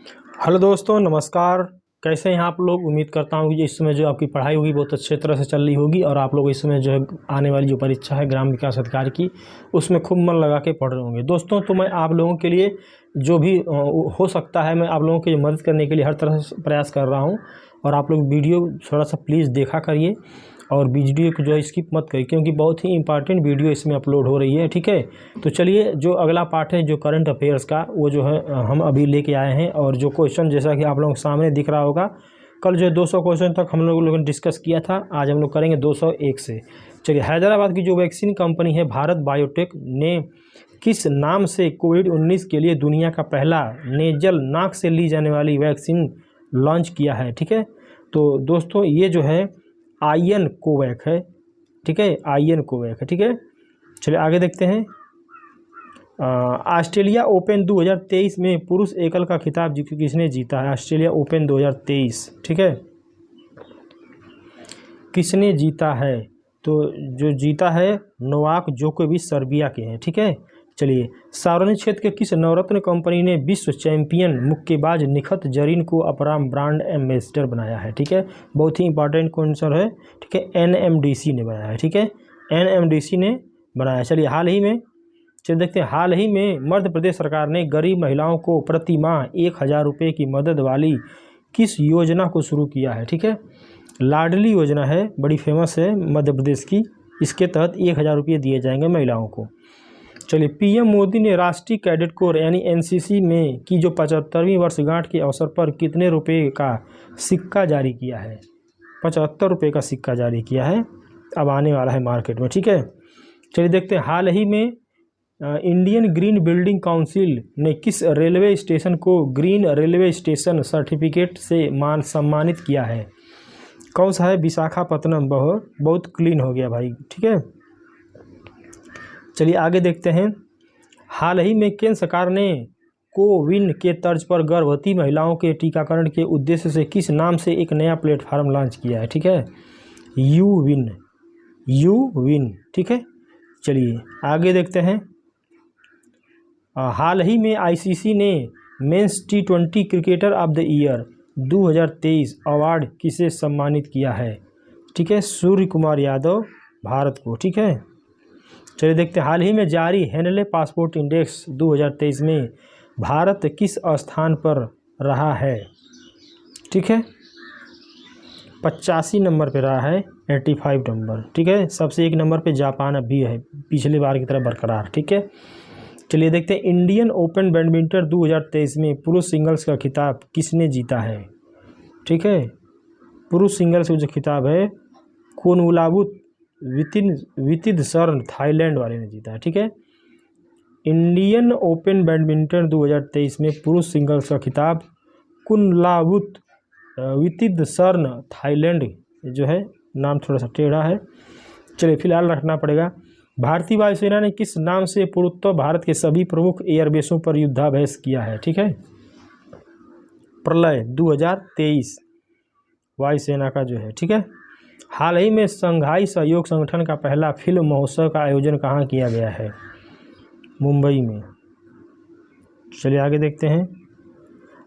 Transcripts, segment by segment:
Hello दोस्तों, नमस्कार। कैसे हैं आप लोग? उम्मीद करता हूँ कि इस समय जो आपकी पढ़ाई होगी बहुत अच्छे तरह से चल रही होगी और आप लोग इस समय जो है आने वाली जो परीक्षा है ग्राम विकास अधिकारी की, उसमें खूब मन लगा के पढ़ रहे होंगे। दोस्तों, तो मैं आप लोगों के लिए जो भी हो सकता है, मैं आप लोगों की मदद करने के लिए हर तरह से प्रयास कर रहा हूँ। और आप लोग वीडियो थोड़ा सा प्लीज़ देखा करिए और वीडियो को जो है स्किप मत करिए, क्योंकि बहुत ही इंपॉर्टेंट वीडियो इसमें अपलोड हो रही है। ठीक है, तो चलिए, जो अगला पार्ट है जो करंट अफेयर्स का, वो जो है हम अभी लेके आए हैं। और जो क्वेश्चन जैसा कि आप लोगों के सामने दिख रहा होगा, कल जो 200 क्वेश्चन तक हम लोगों ने डिस्कस किया था, आज हम लोग करेंगे 201 से। चलिए, हैदराबाद की जो वैक्सीन कंपनी है भारत बायोटेक ने किस नाम से कोविड-19 के लिए दुनिया का पहला नेजल नाक से ली जाने वाली वैक्सीन लॉन्च किया है? ठीक है, तो दोस्तों ये जो है आईएन कोवैक है। ठीक है, आईएन कोवैक है। ठीक है, चलिए आगे देखते हैं। ऑस्ट्रेलिया ओपन 2023 में पुरुष एकल का खिताब किसने जीता है? ऑस्ट्रेलिया ओपन 2023, ठीक है, किसने जीता है? तो जो जीता है नोवाक जोकोविच, सर्बिया के हैं। ठीक है, चलिए, सार्वजनिक क्षेत्र के किस नवरत्न कंपनी ने विश्व चैंपियन मुक्केबाज निखत जरीन को अपना ब्रांड एम्बेसडर बनाया है? ठीक है, बहुत ही इंपॉर्टेंट क्वेश्चन है। ठीक है, एनएमडीसी ने बनाया है। ठीक है, एनएमडीसी ने बनाया। चलिए, चलिए देखते हैं, हाल ही में मध्य प्रदेश सरकार ने गरीब महिलाओं को प्रति माह 1,000 रुपये की मदद वाली किस योजना को शुरू किया है? ठीक है, लाडली योजना है, बड़ी फेमस है मध्य प्रदेश की। इसके तहत 1,000 रुपये दिए जाएंगे महिलाओं को। चलिए, पीएम मोदी ने राष्ट्रीय कैडेट कोर यानी एनसीसी में की जो 75वीं वर्षगांठ के अवसर पर कितने रुपये का सिक्का जारी किया है? 75 रुपये का सिक्का जारी किया है, अब आने वाला है मार्केट में। ठीक है, चलिए देखते हैं, हाल ही में इंडियन ग्रीन बिल्डिंग काउंसिल ने किस रेलवे स्टेशन को ग्रीन रेलवे स्टेशन सर्टिफिकेट से सम्मानित किया है? कौन सा है? विशाखापत्तनम। बहुत क्लीन हो गया भाई। ठीक है, चलिए आगे देखते हैं। हाल ही में केंद्र सरकार ने कोविन के तर्ज पर गर्भवती महिलाओं के टीकाकरण के उद्देश्य से किस नाम से एक नया प्लेटफॉर्म लॉन्च किया है? ठीक है, यूविन। ठीक है, चलिए आगे देखते हैं। हाल ही में आईसीसी ने men's T20 cricketer of the year 2023 award किसे सम्मानित किया है? ठीक है, सूर्य कुमार यादव, भारत को। ठीक है, चलिए देखते हैं, हाल ही में जारी हेनले पासपोर्ट इंडेक्स 2023 में भारत किस स्थान पर रहा है? ठीक है, 85 नंबर पे रहा है, 85 नंबर। ठीक है, सबसे एक नंबर पे जापान अब भी है, पिछले बार की तरह बरकरार। ठीक है, चलिए देखते हैं, इंडियन ओपन बैडमिंटन 2023 में पुरुष सिंगल्स का खिताब किसने जीता है? ठीक है, पुरुष सिंगल्स का जो खिताब है कोनवुलावुत वितिदसर्न थाईलैंड वाले ने जीता है। ठीक है, इंडियन ओपन बैडमिंटन 2023 में पुरुष सिंगल्स का खिताब कुनलावुत वितिदसर्न थाईलैंड, जो है नाम थोड़ा सा टेढ़ा है, चलिए फिलहाल रखना पड़ेगा। भारतीय वायुसेना ने किस नाम से पूर्वोत्तर भारत के सभी प्रमुख एयरबेसों पर युद्धाभ्यास किया है? ठीक है, प्रलय 2023 वायुसेना का जो है। ठीक है, हाल ही में शंघाई सहयोग संगठन का पहला फिल्म महोत्सव का आयोजन कहाँ किया गया है? मुंबई में। चलिए आगे देखते हैं,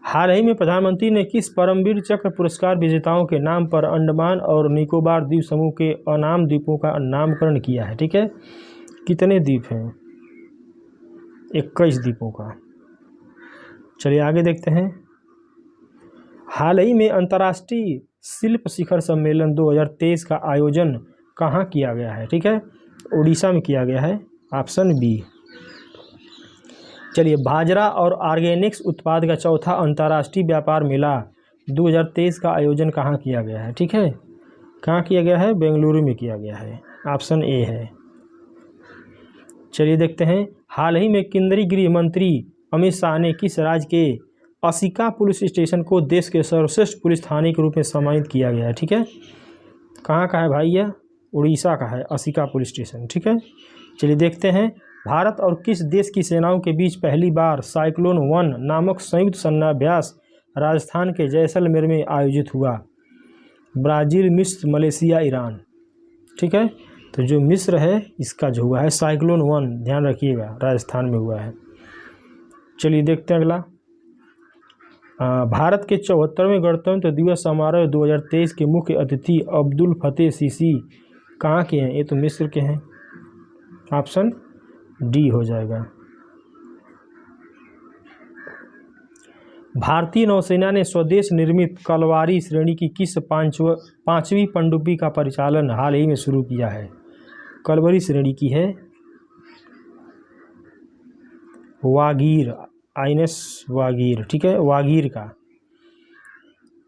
हाल ही में प्रधानमंत्री ने किस परमवीर चक्र पुरस्कार विजेताओं के नाम पर अंडमान और निकोबार द्वीप समूह के अनाम द्वीपों का नामकरण किया है? ठीक है, कितने द्वीप हैं? 21 द्वीपों का। चलिए आगे देखते हैं, हाल ही में अंतर्राष्ट्रीय शिल्प शिखर सम्मेलन 2023 का आयोजन कहाँ किया गया है? ठीक है, उड़ीसा में किया गया है, ऑप्शन बी। चलिए, बाजरा और ऑर्गेनिक्स उत्पाद का चौथा अंतर्राष्ट्रीय व्यापार मेला 2023 का आयोजन कहाँ किया गया है? ठीक है, कहाँ किया गया है? बेंगलुरु में किया गया है, ऑप्शन ए है। चलिए देखते हैं, हाल ही में केंद्रीय गृह मंत्री अमित शाह ने किस राज्य के असिका पुलिस स्टेशन को देश के सर्वश्रेष्ठ पुलिस थाने के रूप में सम्मानित किया गया है? ठीक है, कहाँ का है भाई? यह उड़ीसा का है, असिका पुलिस स्टेशन। ठीक है, चलिए देखते हैं, भारत और किस देश की सेनाओं के बीच पहली बार साइक्लोन 1 नामक संयुक्त सैन्याभ्यास राजस्थान के जैसलमेर में आयोजित हुआ? ब्राज़ील, मिस्र, मलेशिया, ईरान। ठीक है, तो जो मिस्र है इसका जो हुआ है साइक्लोन 1, ध्यान रखिएगा, राजस्थान में हुआ है। चलिए देखते हैं अगला। भारत के 74वें गणतंत्र दिवस समारोह 2023 के मुख्य अतिथि अब्दुल फतेह सीसी कहाँ के हैं? ये तो मिस्र के हैं। ऑप्शन डी हो जाएगा। भारतीय नौसेना ने स्वदेश निर्मित कलवारी श्रेणी की किस पांचवी पनडुब्बी का परिचालन हाल ही में शुरू किया है? कलवरी श्रेणी की है वागीर, आईएनएस वागीर, ठीक है, वागीर का।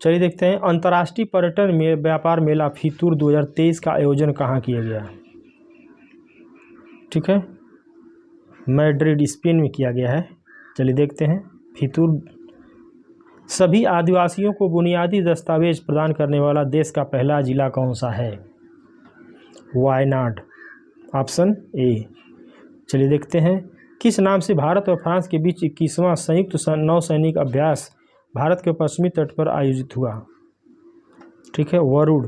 चलिए देखते हैं, अंतर्राष्ट्रीय पर्यटन में व्यापार मेला फितूर 2023 का आयोजन कहाँ किया गया? ठीक है, मैड्रिड स्पेन में किया गया है। चलिए देखते हैं, फितूर सभी आदिवासियों को बुनियादी दस्तावेज प्रदान करने वाला देश का पहला जिला कौन सा है? Wayanad, option A. चलिए देखते हैं, किस नाम से भारत और फ्रांस के बीच 21वां संयुक्त नौसैनिक अभ्यास भारत के पश्चिमी तट पर आयोजित हुआ? ठीक है, वरुण,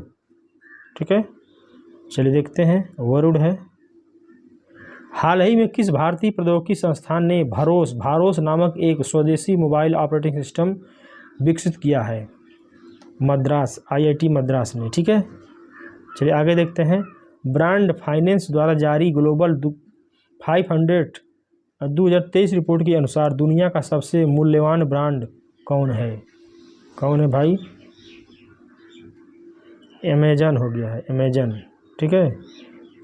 ठीक है। चलिए देखते हैं, वरुण है। हाल ही में किस भारतीय प्रौद्योगिकी संस्थान ने भारोस नामक एक स्वदेशी मोबाइल ऑपरेटिंग सिस्टम विकसित किया है? मद्रास, आईआईटी मद्रास ने, ठीक है। चलिए आगे देखते हैं, ब्रांड फाइनेंस द्वारा जारी ग्लोबल 500 2023 रिपोर्ट के अनुसार दुनिया का सबसे मूल्यवान ब्रांड कौन है? कौन है भाई? अमेजन हो गया है, अमेजन, ठीक है।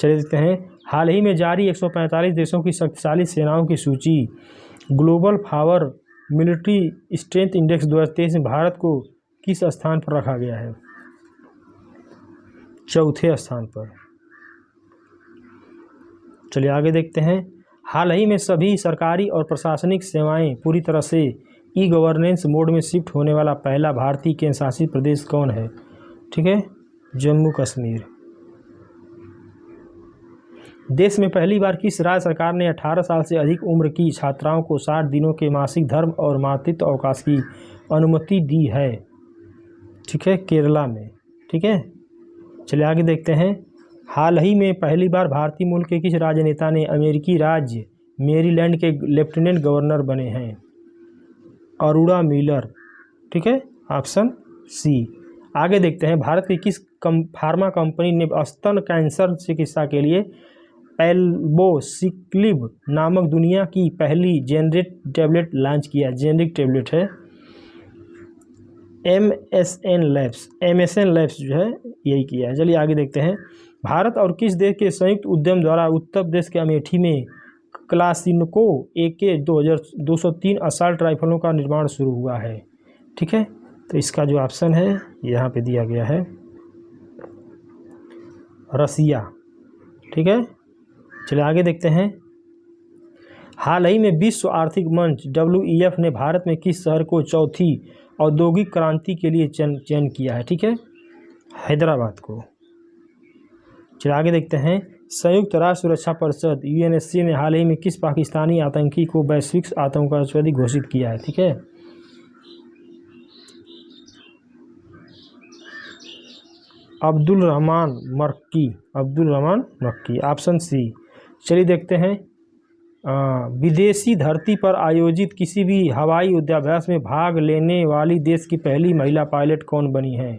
चलिए देखते हैं, हाल ही में जारी 145 देशों की शक्तिशाली सेनाओं की सूची global power military strength index 2023 में भारत को किस स्थान पर रखा गया है? चौथे स्थान पर। चलिए आगे देखते हैं, हाल ही में सभी सरकारी और प्रशासनिक सेवाएं पूरी तरह से ई गवर्नेंस मोड में शिफ्ट होने वाला पहला भारतीय केंद्र शासित प्रदेश कौन है? ठीक है, जम्मू कश्मीर। देश में पहली बार किस राज्य सरकार ने 18 साल से अधिक उम्र की छात्राओं को 60 दिनों के मासिक धर्म और मातृत्व अवकाश की अनुमति दी है? ठीक है, केरला में, ठीक है। चलिए आगे देखते हैं, हाल ही में पहली बार भारतीय मूल के किस राजनेता ने अमेरिकी राज्य मेरीलैंड के लेफ्टिनेंट गवर्नर बने हैं? अरोड़ा मिलर, ठीक है, ऑप्शन सी। आगे देखते हैं, भारत की किस फार्मा कंपनी ने स्तन कैंसर चिकित्सा के लिए एल्बोसिक्लिब नामक दुनिया की पहली जेनरिक टैबलेट लॉन्च किया? जेनरिक टैबलेट है एमएसएन लैब्स जो है यही किया है। चलिए आगे देखते हैं, भारत और किस देश के संयुक्त उद्यम द्वारा उत्तर प्रदेश के अमेठी में क्लासिनको AK 203 असॉल्ट राइफलों का निर्माण शुरू हुआ है? ठीक है, तो इसका जो ऑप्शन है यहाँ पे दिया गया है रसिया, ठीक है। चलिए आगे देखते हैं, हाल ही में विश्व आर्थिक मंच WEF ने भारत में किस शहर को चौथी औद्योगिक क्रांति के लिए चयन किया है? ठीक है, हैदराबाद को। चलिए आगे देखते हैं, संयुक्त राष्ट्र सुरक्षा परिषद UNSC ने हाल ही में किस पाकिस्तानी आतंकी को वैश्विक आतंकवादी घोषित किया है? ठीक है, अब्दुल रहमान मक्की, ऑप्शन सी। चलिए देखते हैं, विदेशी धरती पर आयोजित किसी भी हवाई युद्धाभ्यास में भाग लेने वाली देश की पहली महिला पायलट कौन बनी है?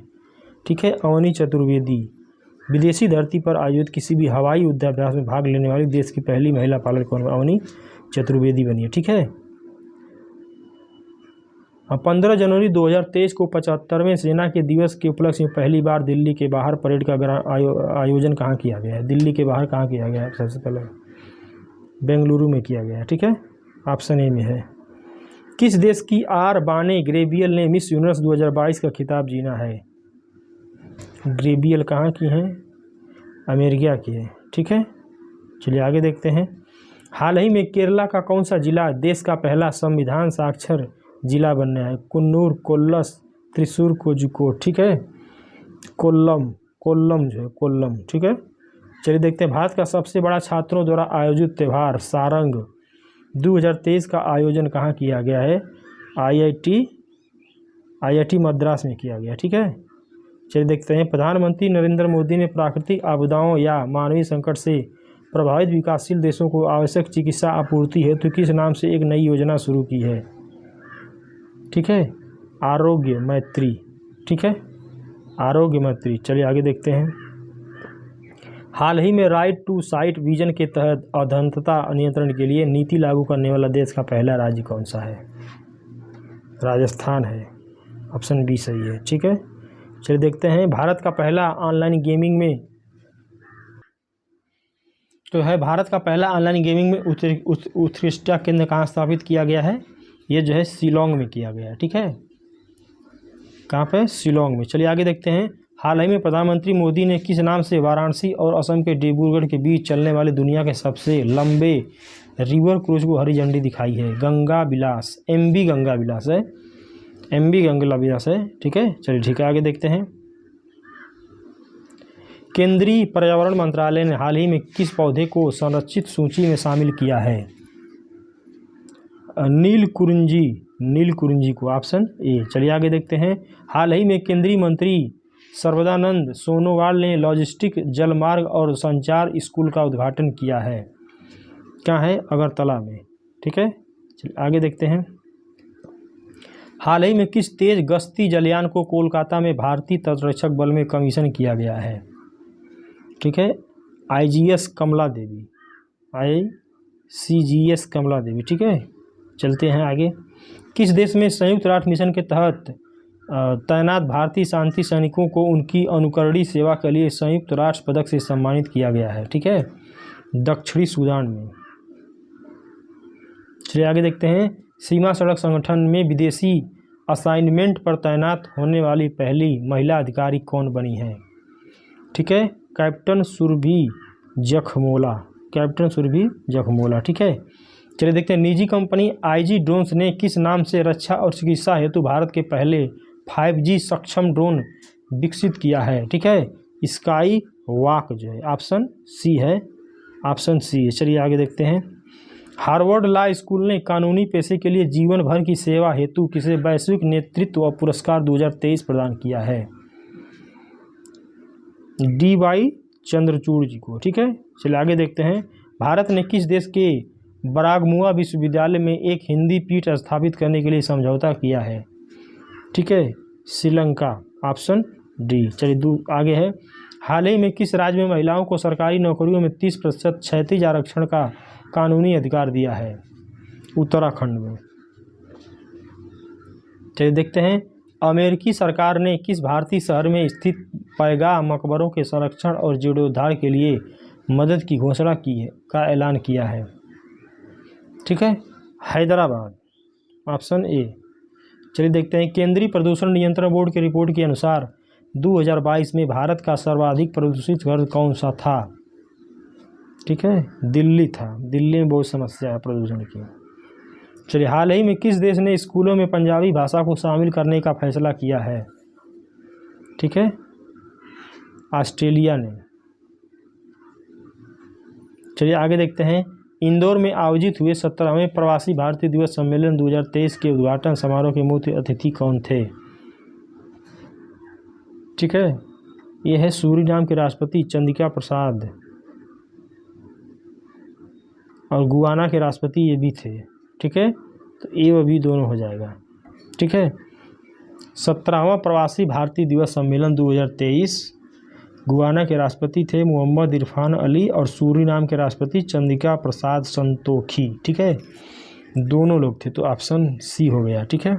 ठीक है, अवनी चतुर्वेदी। विदेशी धरती पर आयोजित किसी भी हवाई युद्धाभ्यास में भाग लेने वाली देश की पहली महिला पायलट कौन? अवनी चतुर्वेदी बनी है, ठीक है। 15 जनवरी 2023 को 75वें सेना के दिवस के उपलक्ष्य में पहली बार दिल्ली के बाहर परेड का आयोजन कहाँ किया गया है? दिल्ली के बाहर कहाँ किया गया है? सबसे पहले बेंगलुरु में किया गया है, ठीक है, ऑप्शन ए में है। किस देश की आर बाने ग्रेबियल ने मिस यूनिवर्स 2022 का खिताब जीना है? ग्रेबियल कहाँ की हैं? अमेरिका की है, ठीक है। चलिए आगे देखते हैं, हाल ही में केरला का कौन सा जिला देश का पहला संविधान साक्षर जिला बनना है? कुन्नूर, कोल्लस, त्रिशूर, कोझिकोड, ठीक है, कोल्लम जो है कोल्लम, ठीक है। चलिए देखते हैं, भारत का सबसे बड़ा छात्रों द्वारा आयोजित त्यौहार सारंग 2023 का आयोजन कहाँ किया गया है? आईआईटी मद्रास में किया गया, ठीक है। चलिए देखते हैं, प्रधानमंत्री नरेंद्र मोदी ने प्राकृतिक आपदाओं या मानवीय संकट से प्रभावित विकासशील देशों को आवश्यक चिकित्सा आपूर्ति हेतु किस नाम से एक नई योजना शुरू की है? ठीक है, आरोग्य मैत्री, ठीक है, आरोग्य मैत्री। चलिए आगे देखते हैं। हाल ही में राइट टू साइट विजन के तहत अंधता नियंत्रण के लिए नीति लागू करने वाला देश का पहला राज्य कौन सा है? राजस्थान है, ऑप्शन बी सही है, ठीक है। चलिए देखते हैं। भारत का पहला ऑनलाइन गेमिंग में भारत का पहला ऑनलाइन गेमिंग में उत्कृष्टता केंद्र कहाँ स्थापित किया गया है? ये जो है शिलोंग में किया गया है, ठीक है। कहाँ पे? शिलोंग में। चलिए आगे देखते हैं। हाल ही में प्रधानमंत्री मोदी ने किस नाम से वाराणसी और असम के डिब्रूगढ़ के बीच चलने वाले दुनिया के सबसे लंबे रिवर क्रूज को हरी झंडी दिखाई है? गंगा विलास, MV गंगा विलास है, MV गंगा विलास है, ठीक है। चलिए ठीक है, आगे देखते हैं। केंद्रीय पर्यावरण मंत्रालय ने हाल ही में किस पौधे को संरक्षित सूची में शामिल किया है? नीलकुरिंजी को, ऑप्शन ए। चलिए आगे देखते हैं। हाल ही में केंद्रीय मंत्री सर्बानंद सोनोवाल ने लॉजिस्टिक, जलमार्ग और संचार स्कूल का उद्घाटन किया है। क्या है? अगरतला में, ठीक है। चलिए आगे देखते हैं। हाल ही में किस तेज गश्ती जलयान को कोलकाता में भारतीय तटरक्षक बल में कमीशन किया गया है? ठीक है, IGS कमला देवी, ICGS कमला देवी, ठीक है। चलते हैं आगे। किस देश में संयुक्त राष्ट्र मिशन के तहत तैनात भारतीय शांति सैनिकों को उनकी अनुकरणीय सेवा के लिए संयुक्त राष्ट्र पदक से सम्मानित किया गया है? ठीक है, दक्षिणी सूडान में। चलिए आगे देखते हैं। सीमा सड़क संगठन में विदेशी असाइनमेंट पर तैनात होने वाली पहली महिला अधिकारी कौन बनी है? ठीक है, कैप्टन सुरभि जखमोला, कैप्टन सुरभि जखमोला, ठीक है। चलिए देखते हैं। निजी कंपनी IG ड्रोन्स ने किस नाम से रक्षा और चिकित्सा हेतु भारत के पहले 5G सक्षम ड्रोन विकसित किया है? ठीक है, स्काई वॉक जो है, ऑप्शन सी है, ऑप्शन सी है। चलिए आगे देखते हैं। हार्वर्ड लॉ स्कूल ने कानूनी पेशे के लिए जीवन भर की सेवा हेतु किसे वैश्विक नेतृत्व पुरस्कार 2023 प्रदान किया है? DY चंद्रचूड़ जी को, ठीक है। चलिए आगे देखते हैं। भारत ने किस देश के बरागमुआ विश्वविद्यालय में एक हिंदी पीठ स्थापित करने के लिए समझौता किया है? ठीक है, श्रीलंका, ऑप्शन डी। चलिए आगे है। हाल ही में किस राज्य में महिलाओं को सरकारी नौकरियों में 30% क्षैतिज आरक्षण का कानूनी अधिकार दिया है? उत्तराखंड में। चलिए देखते हैं। अमेरिकी सरकार ने किस भारतीय शहर में स्थित पैगा मकबरों के संरक्षण और जीर्णोद्धार के लिए मदद की घोषणा की है, का ऐलान किया है? ठीक है, हैदराबाद, ऑप्शन ए। चलिए देखते हैं। केंद्रीय प्रदूषण नियंत्रण बोर्ड की रिपोर्ट के अनुसार 2022 में भारत का सर्वाधिक प्रदूषित शहर कौन सा था? ठीक है, दिल्ली था। दिल्ली में बहुत समस्या है प्रदूषण की। चलिए, हाल ही में किस देश ने स्कूलों में पंजाबी भाषा को शामिल करने का फैसला किया है? ठीक है, ऑस्ट्रेलिया ने। चलिए आगे देखते हैं। इंदौर में आयोजित हुए 17वें प्रवासी भारतीय दिवस सम्मेलन 2023 के उद्घाटन समारोह के मुख्य अतिथि कौन थे? ठीक है, ये है सूरीनाम के राष्ट्रपति चंद्रिका प्रसाद और गुयाना के राष्ट्रपति ये भी थे। ठीक है, तो ए व बी दोनों हो जाएगा। ठीक है, 17वां प्रवासी भारतीय दिवस सम्मेलन 2023, गुयाना के राष्ट्रपति थे मोहम्मद इरफान अली और सूरीनाम के राष्ट्रपति चंद्रिका प्रसाद संतोखी। ठीक है, दोनों लोग थे, तो ऑप्शन सी हो गया। ठीक है,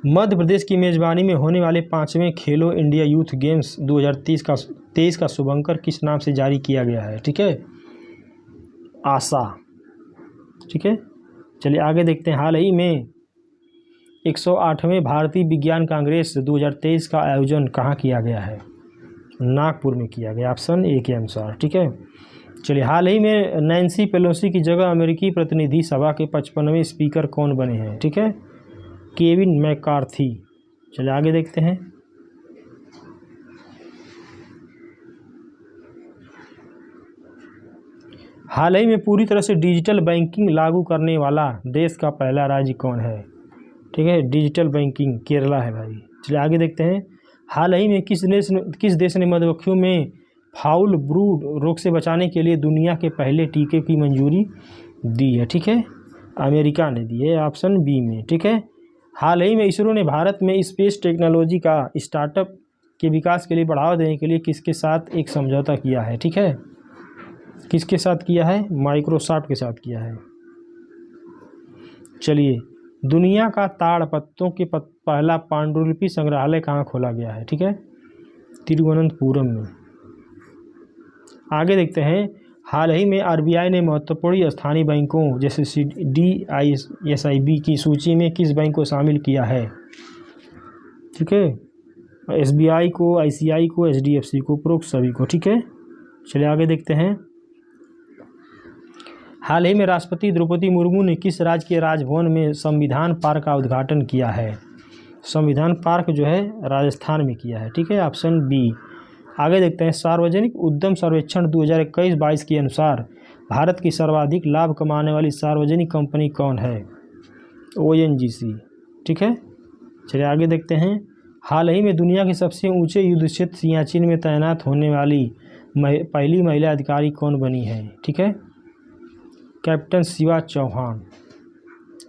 मध्य प्रदेश की मेजबानी में होने वाले 5वें खेलो इंडिया यूथ गेम्स 2023 का शुभंकर किस नाम से जारी किया गया है? ठीक है, आशा। ठीक है, चलिए आगे देखते हैं। हाल ही में 108वें भारतीय विज्ञान कांग्रेस 2023 का आयोजन कहाँ किया गया है? नागपुर में किया गया, ऑप्शन ए के अनुसार। ठीक है, चलिए हाल ही में नैन्सी पेलोसी की जगह अमेरिकी प्रतिनिधि सभा के 55वें स्पीकर कौन बने हैं? ठीक है, केविन मैकार्थी। चलिए आगे देखते हैं। हाल ही में पूरी तरह से डिजिटल बैंकिंग लागू करने वाला देश का पहला राज्य कौन है? ठीक है, डिजिटल बैंकिंग केरला है भाई। चलिए आगे देखते हैं। हाल ही में किस देश ने मधुमक्खियों में फाउल ब्रूड रोग से बचाने के लिए दुनिया के पहले टीके की मंजूरी दी है? ठीक है, अमेरिका ने दी है, ऑप्शन बी में। ठीक है, हाल ही में इसरो ने भारत में स्पेस टेक्नोलॉजी का स्टार्टअप के विकास के लिए बढ़ावा देने के लिए किसके साथ एक समझौता किया है? ठीक है, किसके साथ किया है? माइक्रोसॉफ्ट के साथ किया है। चलिए, दुनिया का ताड़पत्रों के पहला पांडुलिपि संग्रहालय कहाँ खोला गया है? ठीक है, तिरुवनंतपुरम में। आगे देखते हैं, हाल ही में आरबीआई ने महत्वपूर्ण स्थानीय बैंकों जैसे DISIB की सूची में किस बैंक को शामिल किया है? ठीक है, SBI को, ICI को, HDFC को, उपरोक्त सभी को। ठीक है, चलिए आगे देखते हैं, हाल ही में राष्ट्रपति द्रौपदी मुर्मू ने किस राज्य के राजभवन में संविधान पार्क का उद्घाटन किया है? संविधान पार्क जो है राजस्थान में किया है। ठीक है, ऑप्शन बी। आगे देखते हैं, सार्वजनिक उद्यम सर्वेक्षण 2021-22 के अनुसार भारत की सर्वाधिक लाभ कमाने वाली सार्वजनिक कंपनी कौन है? ONGC। ठीक है, चलिए आगे देखते हैं, हाल ही में दुनिया के सबसे ऊंचे युद्ध क्षेत्र सियाचिन में तैनात होने वाली पहली महिला अधिकारी कौन बनी है? ठीक है, कैप्टन शिवा चौहान।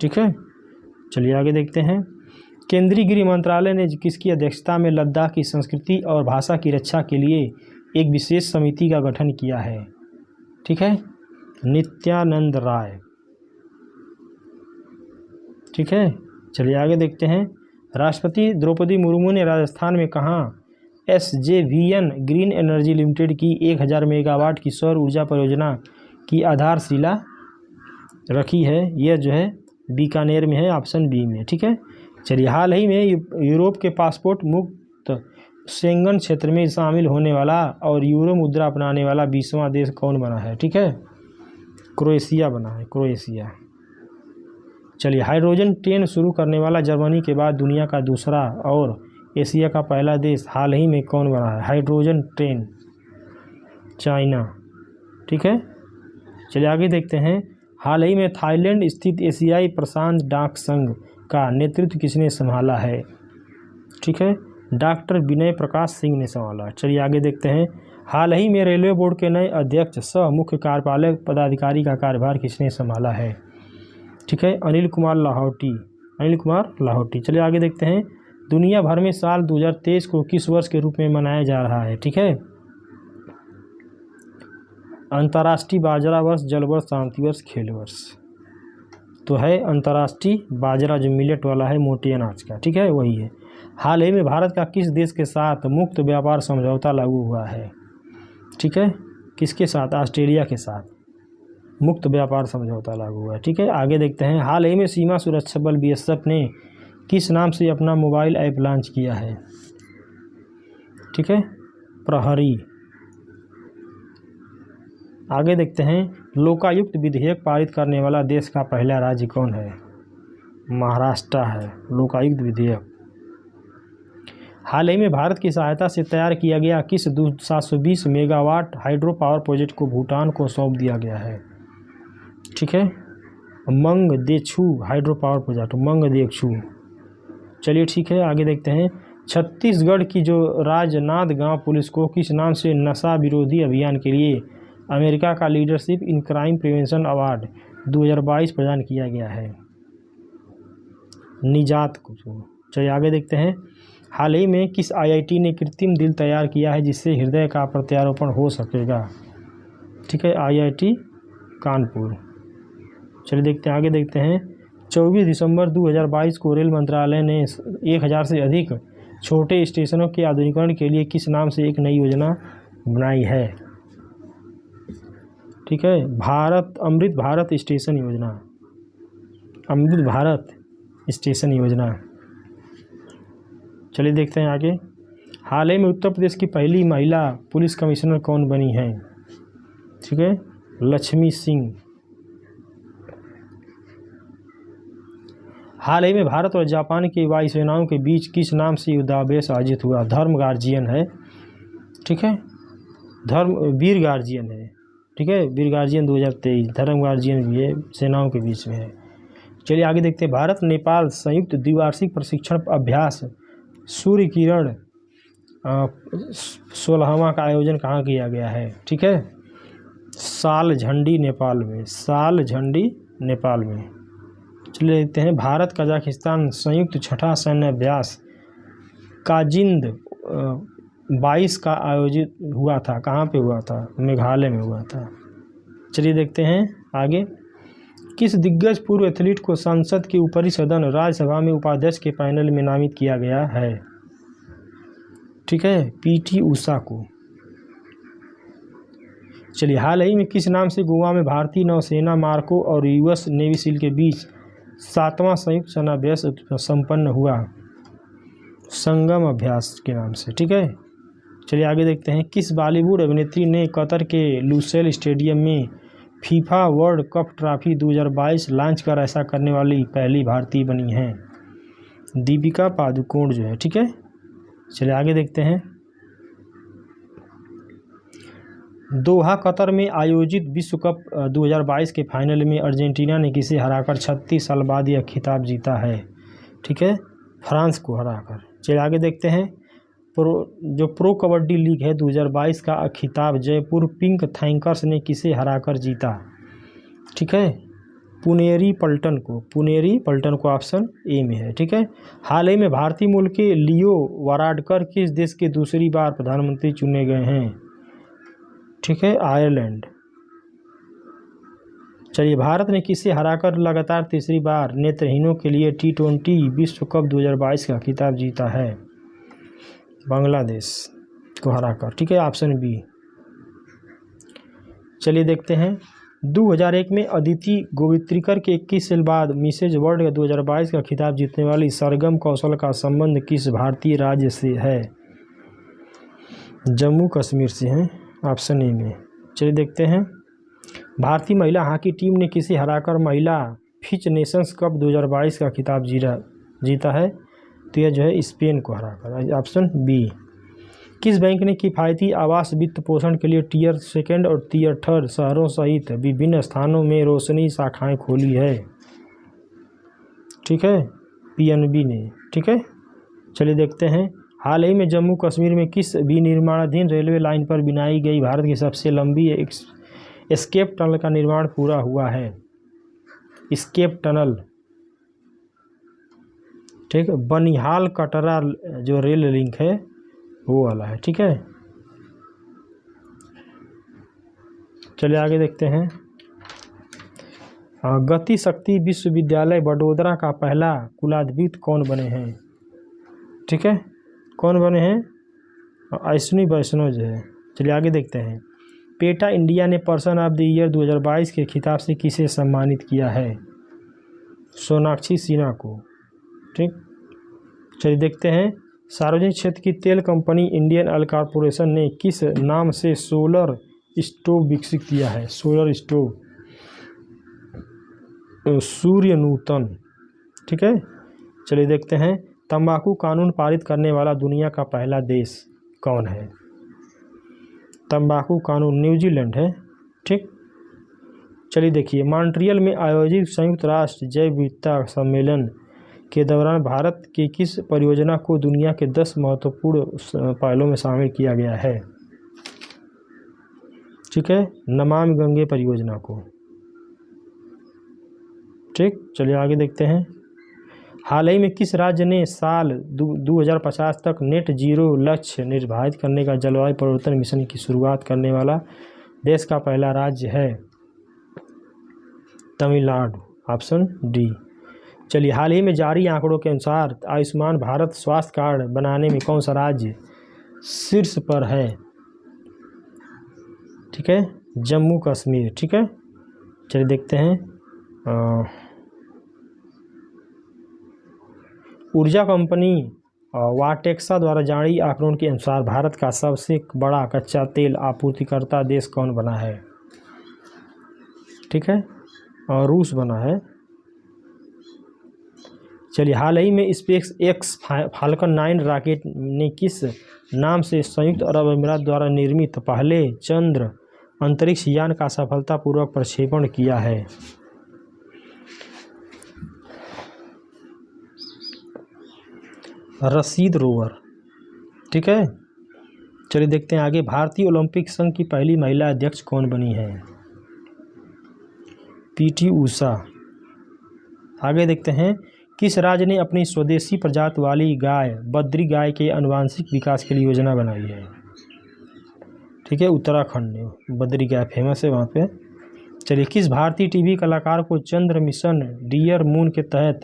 ठीक है, चलिए आगे देखते हैं, केंद्रीय गृह मंत्रालय ने किसकी अध्यक्षता में लद्दाख की संस्कृति और भाषा की रक्षा के लिए एक विशेष समिति का गठन किया है? ठीक है, नित्यानंद राय। ठीक है, चलिए आगे देखते हैं, राष्ट्रपति द्रौपदी मुर्मू ने राजस्थान में कहाँ SJVN ग्रीन एनर्जी लिमिटेड की 1000 मेगावाट की सौर ऊर्जा परियोजना की आधारशिला रखी है? यह जो है बीकानेर में है, ऑप्शन बी में। ठीक है, चलिए, हाल ही में यूरोप के पासपोर्ट मुक्त शेंगन क्षेत्र में शामिल होने वाला और यूरो मुद्रा अपनाने वाला 20वां देश कौन बना है? ठीक है, क्रोएशिया बना है, क्रोएशिया। चलिए, हाइड्रोजन ट्रेन शुरू करने वाला जर्मनी के बाद दुनिया का दूसरा और एशिया का पहला देश हाल ही में कौन बना है? Hydrogen train, China. ठीक है, चलिए आगे देखते हैं, हाल ही में थाईलैंड स्थित एशियाई प्रशांत डाक संघ का नेतृत्व किसने संभाला है? ठीक है, डॉक्टर विनय प्रकाश सिंह ने संभाला। चलिए आगे देखते हैं, हाल ही में रेलवे बोर्ड के नए अध्यक्ष सह मुख्य कार्यपालक पदाधिकारी का कार्यभार किसने संभाला है? ठीक है, अनिल कुमार लाहौटी। चलिए आगे देखते हैं, दुनिया भर में साल 2023 को किस वर्ष के रूप में मनाया जा रहा है? ठीक है, अंतर्राष्ट्रीय बाजरा वर्ष, जल वर्ष, शांति वर्ष, खेल वर्ष। तो है अंतर्राष्ट्रीय बाजरा जो मिलेट वाला है, मोटे अनाज का। ठीक है, वही है। हाल ही में भारत का किस देश के साथ मुक्त व्यापार समझौता लागू हुआ है? ठीक है, किसके साथ? ऑस्ट्रेलिया के साथ मुक्त व्यापार समझौता लागू हुआ है। ठीक है, आगे देखते हैं, हाल ही में सीमा सुरक्षा बल BSF ने किस नाम से अपना मोबाइल ऐप लॉन्च किया है? ठीक है, प्रहरी। आगे देखते हैं, लोकायुक्त विधेयक पारित करने वाला देश का पहला राज्य कौन है? महाराष्ट्र है, लोकायुक्त विधेयक। हाल ही में भारत की सहायता से तैयार किया गया किस 720 मेगावाट हाइड्रो पावर प्रोजेक्ट को भूटान को सौंप दिया गया है? ठीक है, Mangdechhu hydro power project, Mangdechhu. चलिए ठीक है, आगे देखते हैं, छत्तीसगढ़ की जो राजनांदगांव पुलिस को किस नाम से नशा विरोधी अभियान के लिए अमेरिका का leadership in crime prevention award 2022 प्रदान किया गया है? निजात को। चलिए आगे देखते हैं, हाल ही में किस IIT ने कृत्रिम दिल तैयार किया है जिससे हृदय का प्रत्यारोपण हो सकेगा? ठीक है, IIT कानपुर। चलिए देखते हैं, आगे देखते हैं, 24 दिसंबर 2022 को रेल मंत्रालय ने 1000 से अधिक छोटे स्टेशनों के आधुनिकीकरण के लिए किस नाम से एक नई योजना बनाई है? ठीक है, अमृत भारत स्टेशन योजना, अमृत भारत स्टेशन योजना। चलिए देखते हैं आगे, हाल ही में उत्तर प्रदेश की पहली महिला पुलिस कमिश्नर कौन बनी है? ठीक है, लक्ष्मी सिंह। हाल ही में भारत और जापान की वायुसेनाओं के बीच किस नाम से युद्धाभ्यास आयोजित हुआ? धर्म गार्जियन है। ठीक है, वीर गार्जियन है। ठीक है, वीर गार्जियन 2023, धर्म गार्जियन भी है, सेनाओं के बीच में है। चलिए आगे देखते हैं, भारत नेपाल संयुक्त द्विवार्षिक प्रशिक्षण अभ्यास सूर्य किरण 16वां का आयोजन कहाँ किया गया है? ठीक है, सालझंडी नेपाल में, सालझंडी नेपाल में। चलिए देखते हैं, भारत कजाकिस्तान संयुक्त छठा सैन्य अभ्यास काजिंद 22 का आयोजित हुआ था। कहाँ पे हुआ था? मेघालय में हुआ था। चलिए देखते हैं आगे, किस दिग्गज पूर्व एथलीट को संसद के ऊपरी सदन राज्यसभा में उपाध्यक्ष के पैनल में नामित किया गया है? ठीक है, पीटी उषा को। चलिए, हाल ही में किस नाम से गोवा में भारतीय नौसेना मार्को और यूएस नेवी सील के बीच 7वां संयुक्त सेनाभ्यास संपन्न हुआ? संगम अभ्यास के नाम से। ठीक है, चलिए आगे देखते हैं, किस बॉलीवुड अभिनेत्री ने कतर के लुसेल स्टेडियम में FIFA world cup trophy 2022 launch कर ऐसा करने वाली पहली भारतीय बनी हैं? दीपिका पादुकोण जो है। ठीक है, चलिए आगे देखते हैं, दोहा कतर में आयोजित विश्व कप 2022 के फाइनल में अर्जेंटीना ने किसे हराकर 36 साल बाद यह खिताब जीता है? ठीक है, फ्रांस को हराकर। चलिए आगे देखते हैं, प्रो कबड्डी लीग है 2022 का खिताब जयपुर पिंक थैंकर्स ने किसे हराकर जीता? ठीक है, पुनेरी पल्टन को। पुनेरी पल्टन को ऑप्शन ए में है। ठीक है, हाल ही में भारतीय मूल के लियो वाराडकर किस देश के दूसरी बार प्रधानमंत्री चुने गए हैं? ठीक है, आयरलैंड। चलिए, भारत ने किसे हराकर लगातार तीसरी बार नेत्रहीनों के लिए T20 विश्व कप 2022 का खिताब जीता है? बांग्लादेश को हराकर। ठीक है, ऑप्शन बी। चलिए देखते हैं, 2001 में अदिति गोवित्रिकर के 21 साल बाद मिसेज वर्ल्ड का 2022 का खिताब जीतने वाली सरगम कौशल का संबंध किस भारतीय राज्य से है? जम्मू कश्मीर से है, ऑप्शन ए में। चलिए देखते हैं, भारतीय महिला हॉकी टीम ने किसे हराकर महिला फिच नेशंस कप 2022 का खिताब जीता है? तो यह जो है स्पेन को हराकर, ऑप्शन बी। किस बैंक ने किफ़ायती आवास वित्त पोषण के लिए टियर 2 और टियर 3 शहरों सहित विभिन्न स्थानों में रोशनी शाखाएं खोली है? ठीक है, पीएनबी ने। ठीक है, चलिए देखते हैं, हाल ही में जम्मू कश्मीर में किस विनिर्माणाधीन रेलवे लाइन पर बनाई गई भारत की सबसे लंबी एस्केप टनल का निर्माण पूरा हुआ है? Escape tunnel. ठीक है, बनिहाल कटरा जो रेल लिंक है वो वाला है। ठीक है, चलिए आगे देखते हैं, गति शक्ति विश्वविद्यालय वडोदरा का पहला कुलाधिपति कौन बने हैं? ठीक है, कौन बने हैं? अश्विनी वैष्णव जो है। चलिए आगे देखते हैं, पेटा इंडिया ने पर्सन ऑफ द ईयर 2022 के खिताब से किसे सम्मानित किया है? सोनाक्षी सिन्हा को। ठीक, चलिए देखते हैं, सार्वजनिक क्षेत्र की तेल कंपनी इंडियन ऑयल कॉरपोरेशन ने किस नाम से सोलर स्टोव विकसित किया है? सोलर स्टोव, सूर्य नूतन। ठीक है, चलिए देखते हैं, तंबाकू कानून पारित करने वाला दुनिया का पहला देश कौन है? तंबाकू कानून न्यूजीलैंड है। ठीक, चलिए देखिए, मॉन्ट्रियल में आयोजित संयुक्त राष्ट्र जैव विविधता सम्मेलन के दौरान भारत की किस परियोजना को दुनिया के 10 महत्वपूर्ण पहलों में शामिल किया गया है? ठीक है, नमामि गंगे परियोजना को। ठीक, चलिए आगे देखते हैं, हाल ही में किस राज्य ने साल 2050 तक नेट जीरो लक्ष्य निर्धारित करने का जलवायु परिवर्तन मिशन की शुरुआत करने वाला देश का पहला राज्य है? Tamil Nadu, option D. चलिए, हाल ही में जारी आंकड़ों के अनुसार आयुष्मान भारत स्वास्थ्य कार्ड बनाने में कौन सा राज्य शीर्ष पर है? ठीक है, जम्मू कश्मीर। ठीक है, चलिए देखते हैं, ऊर्जा कंपनी वाटेक्सा द्वारा जारी आंकड़ों के अनुसार भारत का सबसे बड़ा कच्चा तेल आपूर्तिकर्ता देश कौन बना है? ठीक है, रूस बना है। चलिए, हाल ही में स्पेस एक्स फाल्कन 9 रॉकेट ने किस नाम से संयुक्त अरब अमीरात द्वारा निर्मित पहले चंद्र अंतरिक्ष यान का सफलतापूर्वक प्रक्षेपण किया है? रशीद रोवर। ठीक है, चलिए देखते हैं आगे, भारतीय ओलंपिक संघ की पहली महिला अध्यक्ष कौन बनी है? पीटी उषा। आगे देखते हैं, किस राज्य ने अपनी स्वदेशी प्रजाति वाली गाय बद्री गाय के आनुवंशिक विकास के लिए योजना बनाई है? ठीक है, उत्तराखंड में बद्री गाय फेमस है वहाँ पे। चलिए, किस भारतीय टीवी कलाकार को चंद्र मिशन डियर मून के तहत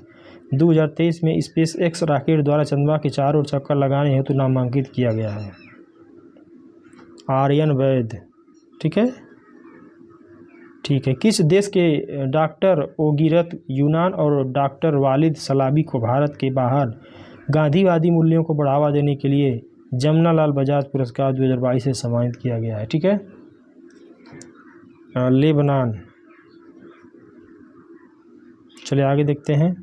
2023 में स्पेस एक्स रॉकेट द्वारा चंद्रमा के चारों ओर चक्कर लगाने हेतु नामांकित किया गया है? आर्यन वैद। ठीक है, ठीक है। किस देश के डॉक्टर ओगिरत यूनान और डॉक्टर वालिद सलाबी को भारत के बाहर गांधीवादी मूल्यों को बढ़ावा देने के लिए जमनालाल बजाज पुरस्कार 2022 से सम्मानित किया गया है? ठीक है, लेबनान। चलिए आगे देखते हैं,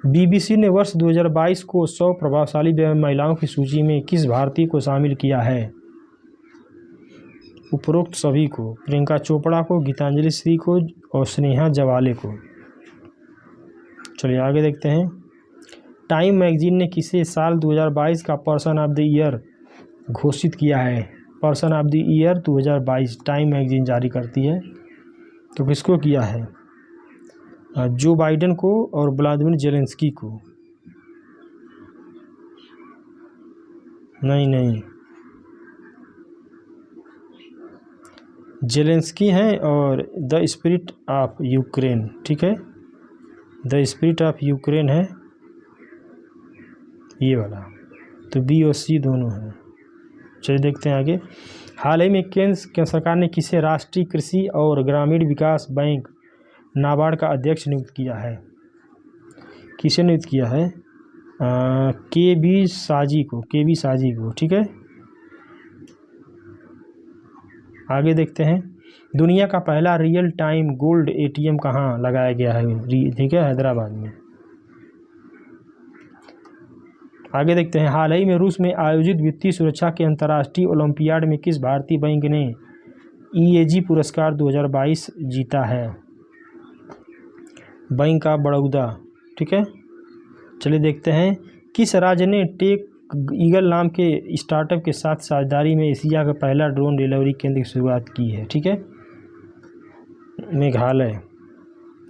बीबीसी ने वर्ष 2022 को 100 प्रभावशाली महिलाओं की सूची में किस भारतीय को शामिल किया है? उपरोक्त सभी को, प्रियंका चोपड़ा को, गीतांजलि श्री को और स्नेहा जवाले को। चलिए आगे देखते हैं, टाइम मैगजीन ने किसे साल 2022 का पर्सन ऑफ द ईयर घोषित किया है? Person of the year 2022 time magazine जारी करती है, तो किसको किया है? जो बाइडेन को और व्लादिमीर जेलेंस्की को। नहीं, जेलेंस्की हैं और द स्पिरिट ऑफ यूक्रेन। ठीक है, द स्पिरिट ऑफ यूक्रेन है ये वाला, तो बी और सी दोनों हैं। चलिए देखते हैं आगे, हाल ही में केंद्र सरकार ने किसे राष्ट्रीय कृषि और ग्रामीण विकास बैंक नाबार्ड का अध्यक्ष नियुक्त किया है? किसे नियुक्त किया है? के बी साजी को। ठीक है, आगे देखते हैं, दुनिया का पहला रियल टाइम गोल्ड एटीएम कहाँ लगाया गया है? ठीक है, हैदराबाद में। आगे देखते हैं, हाल ही में रूस में आयोजित वित्तीय सुरक्षा के अंतर्राष्ट्रीय ओलंपियाड में किस भारतीय बैंक ने ईएजी पुरस्कार 2022 जीता है? Bank of Baroda. ठीक है, चलिए देखते हैं, किस राज्य ने टेक ईगल नाम के स्टार्टअप के साथ साझेदारी में एशिया का पहला ड्रोन डिलीवरी केंद्र की शुरुआत की है? ठीक है, मेघालय,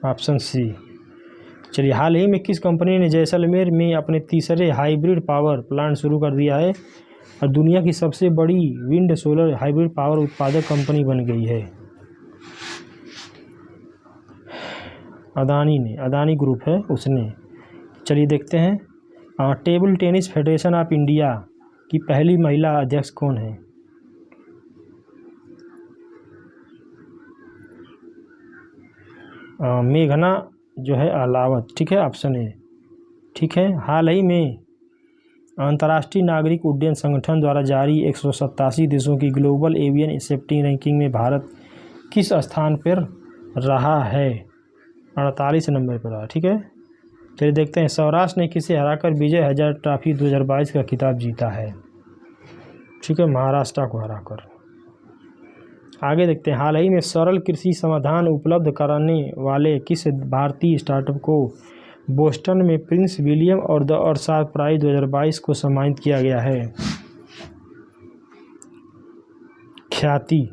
ऑप्शन सी। चलिए, हाल ही में किस कंपनी ने जैसलमेर में अपने तीसरे हाइब्रिड पावर प्लांट शुरू कर दिया है और दुनिया की सबसे बड़ी विंड सोलर हाइब्रिड पावर उत्पादक कंपनी बन गई है? अदानी ग्रुप है उसने। चलिए देखते हैं, table tennis federation of India की पहली महिला अध्यक्ष कौन है? मेघना जो है अहलावत। ठीक है, ऑप्शन ए। ठीक है, हाल ही में अंतर्राष्ट्रीय नागरिक उड्डयन संगठन द्वारा जारी 187 देशों की ग्लोबल एवियन सेफ्टी रैंकिंग में भारत किस स्थान पर रहा है? 48 नंबर पर रहा। ठीक है, चलिए देखते हैं, सौराष्ट्र ने किसे हराकर विजय हजारे ट्रॉफी 2022 का खिताब जीता है? ठीक है, महाराष्ट्र को हराकर। आगे देखते हैं, हाल ही में सरल कृषि समाधान उपलब्ध कराने वाले किस भारतीय स्टार्टअप को बोस्टन में प्रिंस विलियम और द अरसाद प्राइज 2022 को सम्मानित किया गया है? ख्याति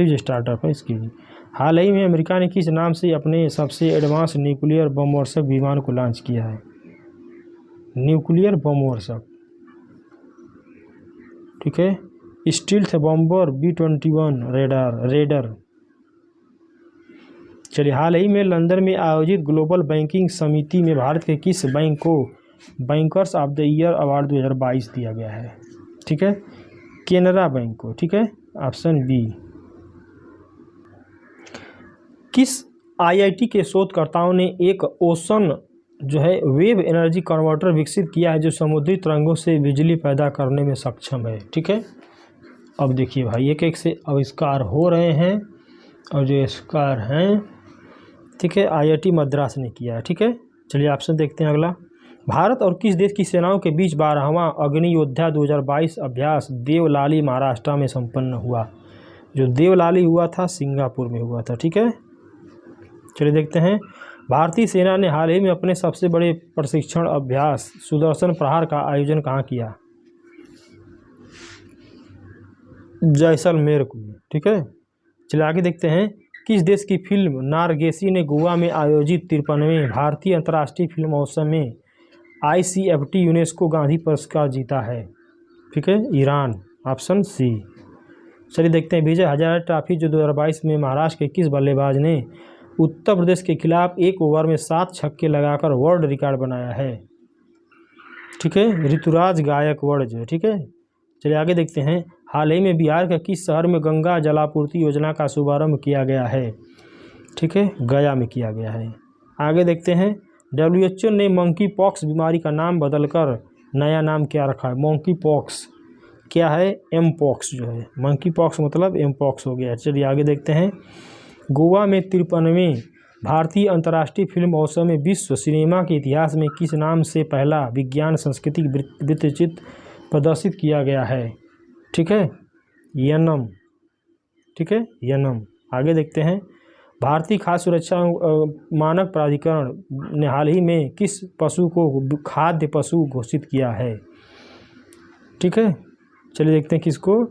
जो स्टार्टअप है इसकी। हाल ही में अमेरिका ने किस नाम से अपने सबसे एडवांस न्यूक्लियर बमवर्षक विमान को लॉन्च किया है? न्यूक्लियर बमवर्षक। ठीक है, स्टील्थ बॉम्बर B-21 रेडर। चलिए, हाल ही में लंदन में आयोजित ग्लोबल बैंकिंग समिति में भारत के किस बैंक को bankers of the year award 2022 दिया गया है? ठीक है, केनरा बैंक को। ठीक है, ऑप्शन बी। किस आईआईटी के शोधकर्ताओं ने एक ओशन जो है वेव एनर्जी कन्वर्टर विकसित किया है जो समुद्री तरंगों से बिजली पैदा करने में सक्षम है? ठीक है, अब देखिए भाई, एक एक से आविष्कार हो रहे हैं और जो आविष्कार हैं, ठीक है, आईआईटी मद्रास ने किया है। ठीक है, चलिए ऑप्शन देखते हैं अगला, भारत और किस देश की सेनाओं के बीच 12वां अग्नि योद्धा 2022 अभ्यास देवलाली महाराष्ट्र में संपन्न हुआ? जो देवलाली हुआ था सिंगापुर में हुआ था। ठीक है, चलिए देखते हैं, भारतीय सेना ने हाल ही में अपने सबसे बड़े प्रशिक्षण अभ्यास सुदर्शन प्रहार का आयोजन कहाँ किया? जैसलमेर को। ठीक है, चलिए आगे देखते हैं, किस देश की फिल्म नारगेसी ने गोवा में आयोजित 53वें भारतीय अंतर्राष्ट्रीय फिल्म महोत्सव में ICFT यूनेस्को गांधी पुरस्कार जीता है? ठीक है, ईरान, ऑप्शन सी। चलिए देखते हैं, विजय हजारे ट्रॉफी जो 2022 में महाराष्ट्र के किस बल्लेबाज ने उत्तर प्रदेश के खिलाफ एक ओवर में 7 छक्के लगाकर वर्ल्ड रिकॉर्ड बनाया है? ठीक है, ऋतुराज गायकवाड़ जो है। ठीक है, चलिए आगे देखते हैं, हाल ही में बिहार के किस शहर में गंगा जलापूर्ति योजना का शुभारंभ किया गया है? ठीक है, गया में किया गया है। आगे देखते हैं, WHO ने मंकी पॉक्स बीमारी का नाम बदलकर नया नाम क्या रखा है? मंकी पॉक्स क्या है? एम पॉक्स जो है, मंकी पॉक्स मतलब एम पॉक्स हो गया। चलिए आगे देखते हैं, गोवा में 53वें भारतीय अंतर्राष्ट्रीय फिल्म महोत्सव में विश्व सिनेमा के इतिहास में किस नाम से पहला विज्ञान सांस्कृतिक वृत्तचित्र प्रदर्शित किया गया है? ठीक है, यनम। ठीक है, यनम। आगे देखते हैं, भारतीय खाद्य सुरक्षा मानक प्राधिकरण ने हाल ही में किस पशु को खाद्य पशु घोषित किया है? ठीक है, चलिए देखते हैं किसको,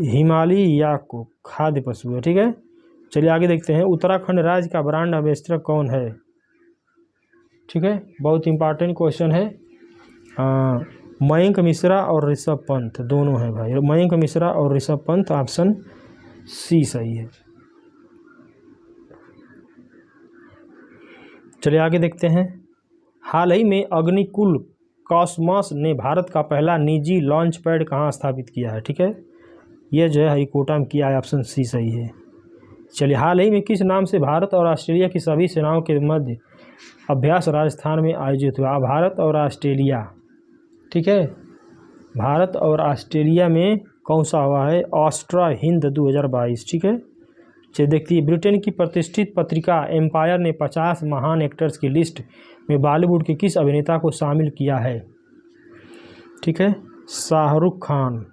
हिमालयी याक को खाद्य पशु है। ठीक है, चलिए आगे देखते हैं, उत्तराखंड राज्य का ब्रांड एम्बेसडर कौन है? ठीक है, बहुत इंपॉर्टेंट क्वेश्चन है। मयंक मिश्रा और ऋषभ पंत दोनों हैं भाई, मयंक मिश्रा और ऋषभ पंत, ऑप्शन सी सही है। चलिए आगे देखते हैं, हाल ही में अग्निकुल कॉस्मॉस ने भारत का पहला निजी लॉन्च पैड कहाँ स्थापित किया है? ठीक है, यह जो है हरिकोटा में किया है, ऑप्शन सी सही है। चलिए, हाल ही में किस नाम से भारत और ऑस्ट्रेलिया की सभी सेनाओं के मध्य अभ्यास राजस्थान में आयोजित हुआ? भारत और ऑस्ट्रेलिया। ठीक है, भारत और ऑस्ट्रेलिया में कौन सा हुआ है? ऑस्ट्रा हिंद 2022। ठीक है, चलिए देखिए, ब्रिटेन की प्रतिष्ठित पत्रिका एम्पायर ने 50 महान एक्टर्स की लिस्ट में बॉलीवुड के किस अभिनेता को शामिल किया है? ठीक है, शाहरुख खान।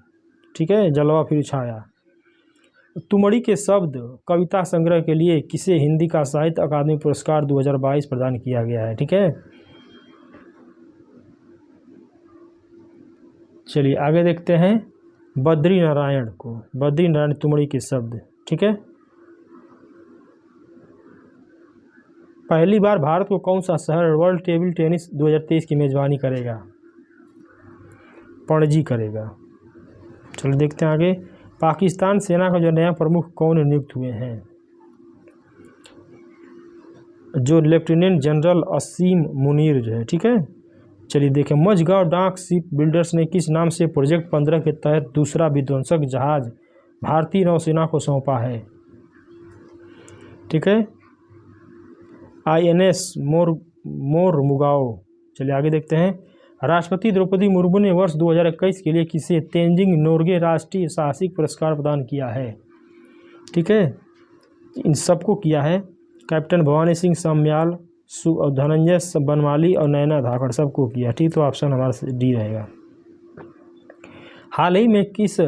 ठीक है, जलवा फिर छाया। तुमड़ी के शब्द कविता संग्रह के लिए किसे हिंदी का साहित्य अकादमी पुरस्कार 2022 प्रदान किया गया है? ठीक है, चलिए आगे देखते हैं, बद्री नारायण को, बद्री नारायण तुमड़ी के शब्द। ठीक है, पहली बार भारत को कौन सा शहर वर्ल्ड टेबल टेनिस 2023 की मेजबानी करेगा? पणजी करेगा। चलो देखते हैं आगे, पाकिस्तान सेना का जो नया प्रमुख कौन नियुक्त हुए हैं? जो लेफ्टिनेंट जनरल असीम मुनीर जो है। ठीक है, चलिए देखें, मझगांव डाक शिप बिल्डर्स ने किस नाम से प्रोजेक्ट 15 के तहत दूसरा विध्वंसक जहाज भारतीय नौसेना को सौंपा है? ठीक है, INS मोरमुगाओ। चलिए आगे देखते हैं, राष्ट्रपति द्रौपदी मुर्मू ने वर्ष 2021 के लिए किसे तेंजिंग नोर्गे राष्ट्रीय साहसिक पुरस्कार प्रदान किया है? ठीक है, इन सबको किया है, कैप्टन भवानी सिंह समयाल, धनंजय बनमाली और नैना धाकड़, सबको किया। ठीक, तो ऑप्शन हमारा डी रहेगा। हाल ही में किस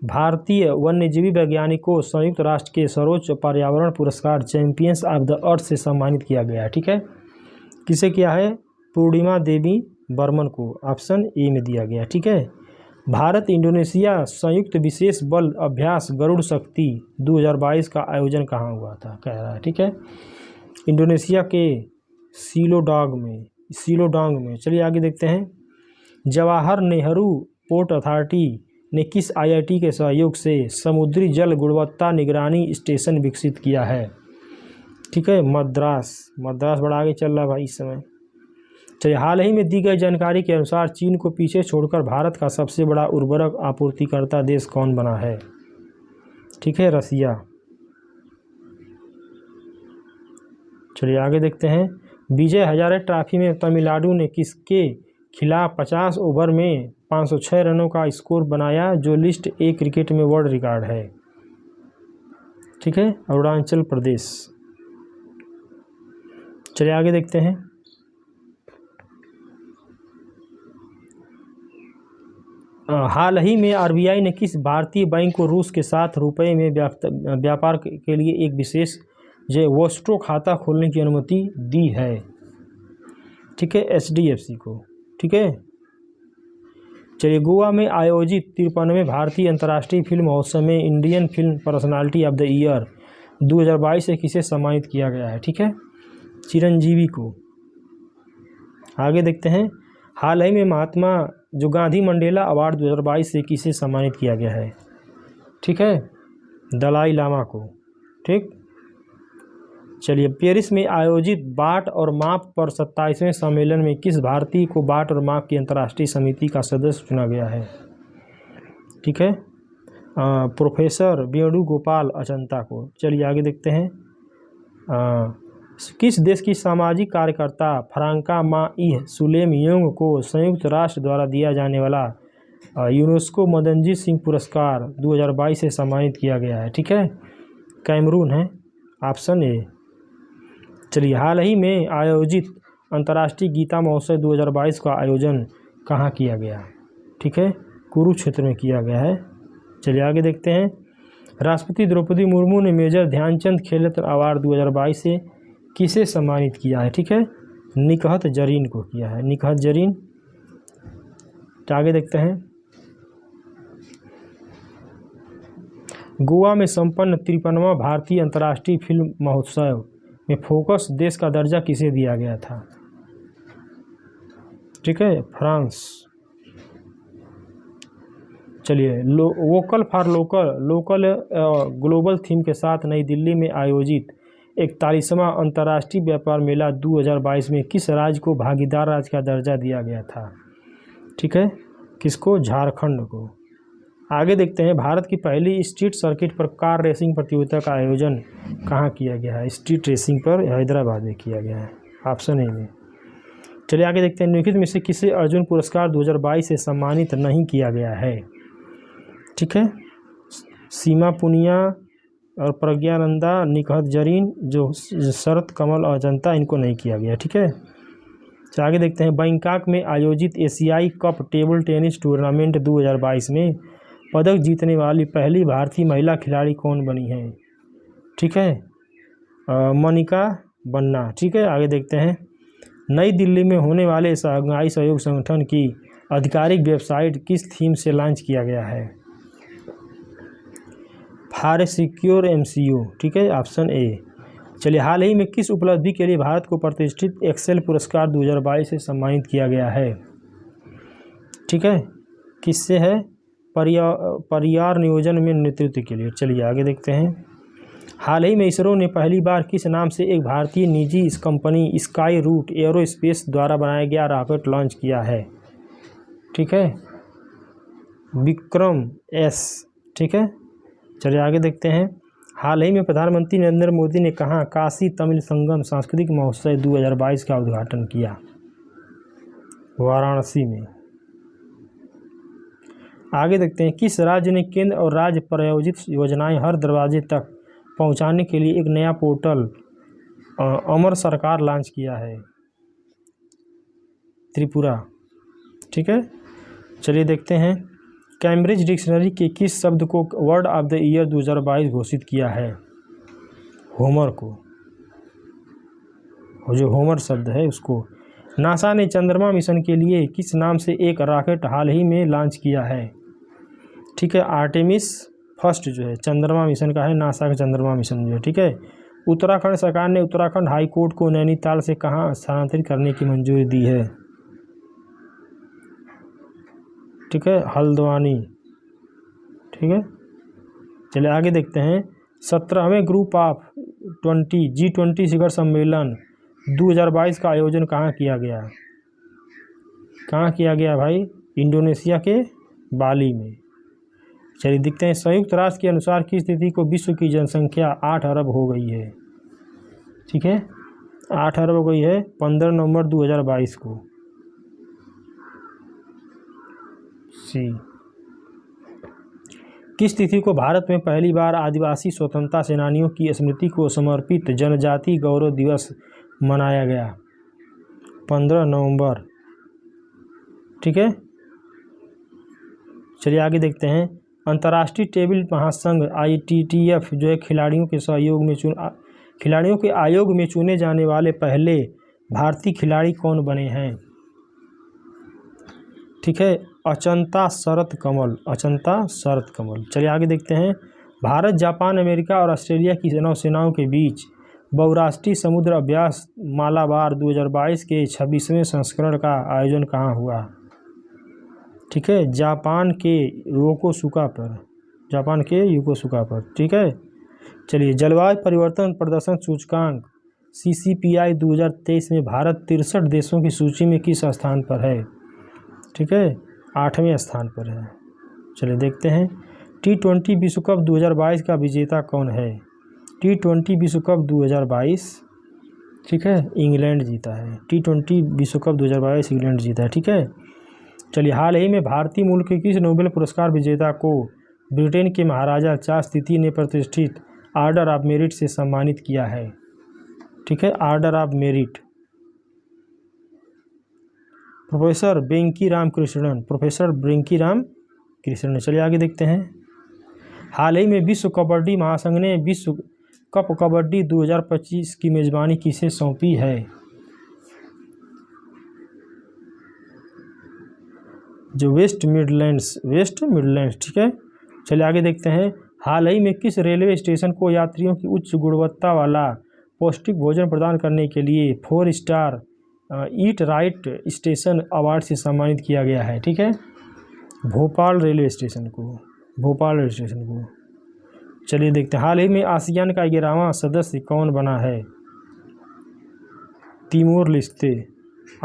भारतीय वन्यजीवी वैज्ञानिक को संयुक्त राष्ट्र के सर्वोच्च पर्यावरण पुरस्कार चैंपियंस ऑफ द अर्थ से सम्मानित किया गया है? ठीक है, किसे किया है? पूर्णिमा देवी बर्मन को, ऑप्शन ए में दिया गया। ठीक है, भारत इंडोनेशिया संयुक्त विशेष बल अभ्यास गरुड़ शक्ति 2022 का आयोजन कहाँ हुआ था? कह रहा है। ठीक है, इंडोनेशिया के सीलोडांग में। चलिए आगे देखते हैं, जवाहर नेहरू पोर्ट अथॉरिटी ने किस IIT के सहयोग से समुद्री जल गुणवत्ता निगरानी स्टेशन विकसित किया है? ठीक है, मद्रास बड़ा आगे चल रहा है भाई इस समय। चलिए, हाल ही में दी गई जानकारी के अनुसार चीन को पीछे छोड़कर भारत का सबसे बड़ा उर्वरक आपूर्तिकर्ता देश कौन बना है? ठीक है, रसिया। चलिए आगे देखते हैं, विजय हजारे ट्रॉफी में तमिलनाडु ने किसके खिलाफ 50 ओवर में 506 रनों का स्कोर बनाया, जो लिस्ट ए क्रिकेट में वर्ल्ड रिकॉर्ड है? ठीक है, अरुणाचल प्रदेश। चलिए आगे देखते हैं, हाल ही में RBI ने किस भारतीय बैंक को रूस के साथ रुपए में व्यापार के लिए एक विशेष जो वोस्ट्रो खाता खोलने की अनुमति दी है? ठीक है, HDFC को। ठीक है, चलिए, गोवा में आयोजित 53वें भारतीय अंतर्राष्ट्रीय फिल्म महोत्सव में Indian film personality of the year 2022 से किसे सम्मानित किया गया है? ठीक है, चिरंजीवी को। आगे देखते हैं, हाल ही में महात्मा जो गांधी मंडेला अवार्ड 2022 से किसे सम्मानित किया गया है? ठीक है, दलाई लामा को। ठीक, चलिए, पेरिस में आयोजित बाट और माप पर 27वें सम्मेलन में किस भारतीय को बाट और माप की अंतर्राष्ट्रीय समिति का सदस्य चुना गया है? ठीक है, प्रोफेसर वेणुगोपाल अचंता को। चलिए आगे देखते हैं, किस देश की सामाजिक कार्यकर्ता फ्रांका माइह सुलेम योंग को संयुक्त राष्ट्र द्वारा दिया जाने वाला यूनेस्को मदनजीत सिंह पुरस्कार 2022 से सम्मानित किया गया है? ठीक है, कैमरून है, ऑप्शन ए। चलिए, हाल ही में आयोजित अंतर्राष्ट्रीय गीता महोत्सव 2022 का आयोजन कहाँ किया गया? ठीक है, कुरुक्षेत्र में किया गया है। चलिए आगे देखते हैं, राष्ट्रपति द्रौपदी मुर्मू ने मेजर ध्यानचंद खेल रत्न अवार्ड 2022 से किसे सम्मानित किया है? ठीक है, निकहत जरीन को किया है, निकहत जरीन। तो आगे देखते हैं, गोवा में संपन्न 53वां भारतीय अंतर्राष्ट्रीय फिल्म महोत्सव में फोकस देश का दर्जा किसे दिया गया था? ठीक है, फ्रांस। चलिए, vocal for local global theme के साथ नई दिल्ली में आयोजित 41वां अंतर्राष्ट्रीय व्यापार मेला 2022 में किस राज्य को भागीदार राज्य का दर्जा दिया गया था? ठीक है, किसको? झारखंड को। आगे देखते हैं, भारत की पहली स्ट्रीट सर्किट पर कार रेसिंग प्रतियोगिता का आयोजन कहाँ किया गया है? स्ट्रीट रेसिंग पर हैदराबाद में किया गया है, ऑप्शन ए में। चलिए आगे देखते हैं, निम्नलिखित में से किसे अर्जुन पुरस्कार 2022 से सम्मानित नहीं किया गया है? ठीक है, सीमा पुनिया और प्रज्ञानंदा, निकहत जरीन, जो शरत कमल और अजंता, इनको नहीं किया गया। ठीक है, तो आगे देखते हैं, बैंकॉक में आयोजित एशियाई कप टेबल टेनिस टूर्नामेंट 2022 में पदक जीतने वाली पहली भारतीय महिला खिलाड़ी कौन बनी है? ठीक है, मनिका बन्ना। ठीक है, आगे देखते हैं, नई दिल्ली में होने वाले शंघाई सहयोग संगठन की आधिकारिक वेबसाइट किस थीम से लॉन्च किया गया है? For secure MCO। ठीक है, ऑप्शन ए। चलिए, हाल ही में किस उपलब्धि के लिए भारत को प्रतिष्ठित एक्सेल पुरस्कार 2022 से सम्मानित किया गया है? ठीक है, किससे है? परिवार नियोजन में नेतृत्व के लिए। चलिए आगे देखते हैं, हाल ही में इसरो ने पहली बार किस नाम से एक भारतीय निजी कंपनी स्काई रूट एरोस्पेस द्वारा बनाया गया रॉकेट लॉन्च किया है? ठीक है, विक्रम S। ठीक है, चलिए आगे देखते हैं, हाल ही में प्रधानमंत्री नरेंद्र मोदी ने कहाँ काशी तमिल संगम सांस्कृतिक महोत्सव 2022 का उद्घाटन किया? वाराणसी में। आगे देखते हैं, किस राज्य ने केंद्र और राज्य प्रायोजित योजनाएं हर दरवाजे तक पहुंचाने के लिए एक नया पोर्टल अमर सरकार लॉन्च किया है? त्रिपुरा। ठीक है, चलिए देखते हैं, कैम्ब्रिज डिक्शनरी के किस शब्द को वर्ड ऑफ द ईयर 2022 घोषित किया है? होमर को, जो होमर शब्द है उसको। नासा ने चंद्रमा मिशन के लिए किस नाम से एक रॉकेट हाल ही में लॉन्च किया है? ठीक है, आर्टेमिस फर्स्ट जो है चंद्रमा मिशन का है, नासा का चंद्रमा मिशन जो है। ठीक है, उत्तराखंड सरकार ने उत्तराखंड हाई कोर्ट को नैनीताल से कहाँ स्थानांतरित करने की मंजूरी दी है? ठीक है, हल्द्वानी। ठीक है, चलिए आगे देखते हैं, 17वें ग्रुप ऑफ G20 शिखर सम्मेलन 2022 का आयोजन कहाँ किया गया? कहाँ किया गया भाई? इंडोनेशिया के बाली में। चलिए देखते हैं, संयुक्त राष्ट्र के अनुसार किस तिथि को विश्व की जनसंख्या 8 अरब हो गई है? ठीक है, 8 अरब हो गई है 15 नवंबर 2022 को। सी। किस तिथि को भारत में पहली बार आदिवासी स्वतंत्रता सेनानियों की स्मृति को समर्पित जनजाति गौरव दिवस मनाया गया? 15 नवंबर। ठीक है, चलिए आगे देखते हैं, अंतर्राष्ट्रीय टेबल महासंघ ITTF जो है खिलाड़ियों के आयोग में चुने जाने वाले पहले भारतीय खिलाड़ी कौन बने हैं? ठीक है, अचंता शरत कमल, अचंता शरत कमल। चलिए आगे देखते हैं, भारत, जापान, अमेरिका और ऑस्ट्रेलिया की नौसेनाओं के बीच बहुराष्ट्रीय समुद्र अभ्यास मालाबार 2022 के 26वें संस्करण का आयोजन कहाँ हुआ? ठीक है, जापान के योकोसुका पर। ठीक है, चलिए, जलवायु परिवर्तन प्रदर्शन सूचकांक CCPI 2023 में भारत 63 देशों की सूची में किस स्थान पर है? ठीक है, 8वें स्थान पर है। चलिए देखते हैं, T20 विश्व कप 2022 का विजेता कौन है? T20 विश्व कप 2022, ठीक है, इंग्लैंड जीता है। T20 विश्व कप 2022 इंग्लैंड जीता है। ठीक है, चलिए, हाल ही में भारतीय मूल के किस नोबेल पुरस्कार विजेता को ब्रिटेन के महाराजा चार्ल्स तृतीय ने प्रतिष्ठित ऑर्डर ऑफ मेरिट से सम्मानित किया है? ठीक है, ऑर्डर ऑफ मेरिट, प्रोफेसर वेंकी राम कृष्णन। चलिए आगे देखते हैं, हाल ही में विश्व कबड्डी महासंघ ने विश्व कप कबड्डी 2025 की मेजबानी किसे सौंपी है? जो वेस्ट मिडलैंड्स। ठीक है, चलिए आगे देखते हैं, हाल ही में किस रेलवे स्टेशन को यात्रियों की उच्च गुणवत्ता वाला पौष्टिक भोजन प्रदान करने के लिए 4 star eat right station award से सम्मानित किया गया है? ठीक है, भोपाल रेलवे स्टेशन को। चलिए देखते हैं, हाल ही में आसियान का 11वां सदस्य कौन बना है? तिमोर लेस्ते